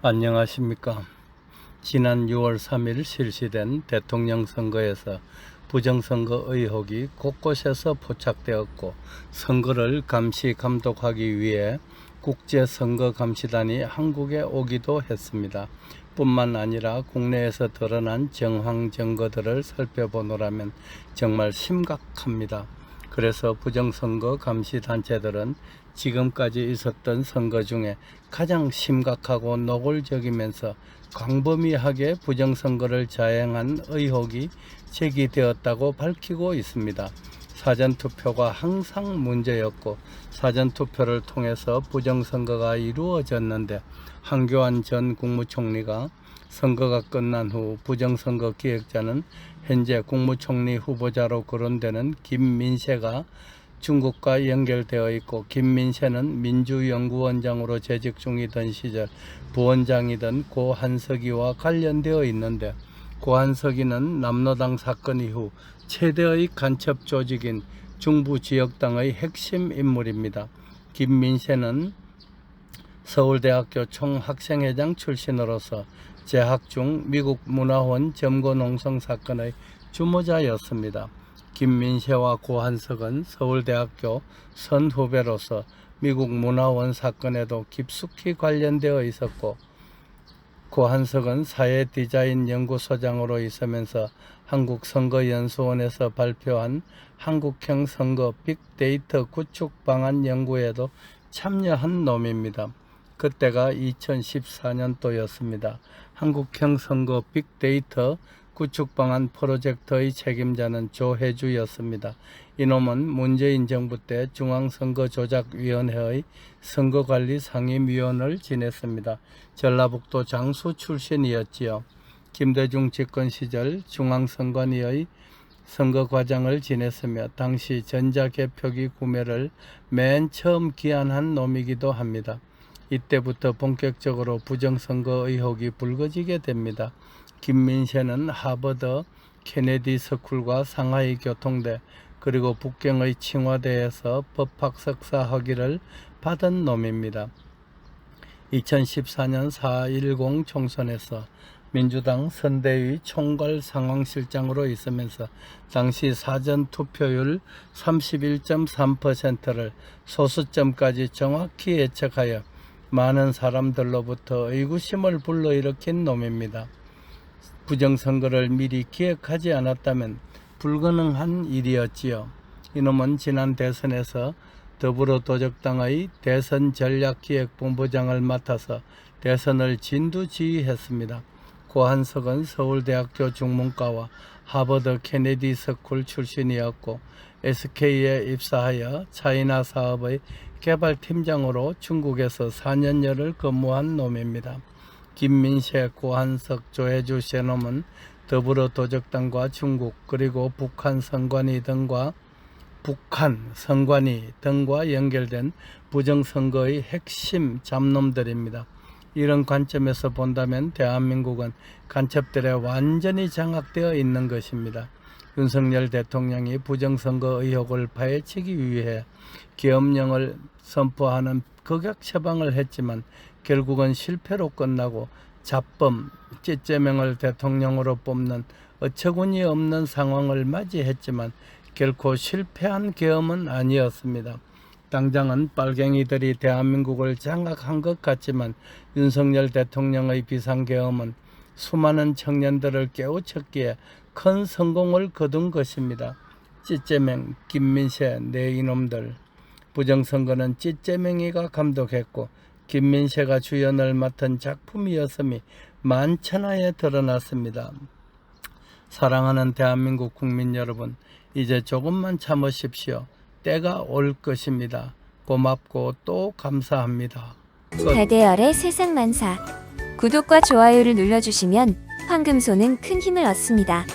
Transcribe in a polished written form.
안녕하십니까. 지난 6월 3일 실시된 대통령 선거에서 부정선거 의혹이 곳곳에서 포착되었고, 선거를 감시 감독하기 위해 국제선거감시단이 한국에 오기도 했습니다. 뿐만 아니라 국내에서 드러난 정황 증거들을 살펴보노라면 정말 심각합니다. 그래서 부정선거 감시단체들은 지금까지 있었던 선거 중에 가장 심각하고 노골적이면서 광범위하게 부정선거를 자행한 의혹이 제기되었다고 밝히고 있습니다. 사전투표가 항상 문제였고, 사전투표를 통해서 부정선거가 이루어졌는데, 한교안 전 국무총리가 선거가 끝난 후 부정선거 기획자는 현재 국무총리 후보자로 거론되는 김민세가 중국과 연결되어 있고, 김민세는 민주연구원장으로 재직 중이던 시절 부원장이던 고 한석이와 관련되어 있는데, 고 한석이는 남로당 사건 이후 최대의 간첩 조직인 중부지역당의 핵심 인물입니다. 김민세는 서울대학교 총학생회장 출신으로서 재학 중 미국 문화원 점거 농성 사건의 주모자였습니다. 김민세와 고 한석은 서울대학교 선후배로서 미국 문화원 사건에도 깊숙이 관련되어 있었고, 고 한석은 사회디자인연구소장으로 있으면서 한국선거연수원에서 발표한 한국형 선거 빅데이터 구축 방안 연구에도 참여한 놈입니다. 그때가 2014년도였습니다. 한국형 선거 빅데이터 구축 방안 프로젝트의 책임자는 조혜주였습니다. 이놈은 문재인 정부 때 중앙선거조작위원회의 선거관리 상임위원을 지냈습니다. 전라북도 장수 출신이었지요. 김대중 집권 시절 중앙선관위의 선거과장을 지냈으며 당시 전자개표기 구매를 맨 처음 기한한 놈이기도 합니다. 이때부터 본격적으로 부정선거 의혹이 불거지게 됩니다. 김민세는 하버드 케네디 스쿨과 상하이 교통대 그리고 북경의 칭화대에서 법학 석사 학위를 받은 놈입니다. 2014년 4.10 총선에서 민주당 선대위 총괄 상황실장으로 있으면서 당시 사전투표율 31.3%를 소수점까지 정확히 예측하여 많은 사람들로부터 의구심을 불러일으킨 놈입니다. 부정선거를 미리 기획하지 않았다면 불가능한 일이었지요. 이놈은 지난 대선에서 더불어도적당의 대선전략기획본부장을 맡아서 대선을 진두지휘했습니다. 고 한석은 서울대학교 중문과와 하버드 케네디 스쿨 출신이었고, SK에 입사하여 차이나 사업의 개발팀장으로 중국에서 4년여를 근무한 놈입니다. 김민세, 고 한석, 조혜주 세 놈은 더불어도적당과 중국 그리고 북한 선관위 등과 연결된 부정선거의 핵심 잡놈들입니다. 이런 관점에서 본다면 대한민국은 간첩들에 완전히 장악되어 있는 것입니다. 윤석열 대통령이 부정선거 의혹을 파헤치기 위해 계엄령을 선포하는 극약 처방을 했지만 결국은 실패로 끝나고 잡범, 찌째명을 대통령으로 뽑는 어처구니 없는 상황을 맞이했지만 결코 실패한 계엄은 아니었습니다. 당장은 빨갱이들이 대한민국을 장악한 것 같지만 윤석열 대통령의 비상계엄은 수많은 청년들을 깨우쳤기에 큰 성공을 거둔 것입니다. 찌째명, 김민세, 네 이놈들. 부정선거는 찌째명이가 감독했고 김민세가 주연을 맡은 작품이었음이 만천하에 드러났습니다. 사랑하는 대한민국 국민 여러분, 이제 조금만 참으십시오. 때가 올 것입니다. 고맙고 또 감사합니다. 달대열의 세상만사. 구독과 좋아요를 눌러주시면 황금소는 큰 힘을 얻습니다.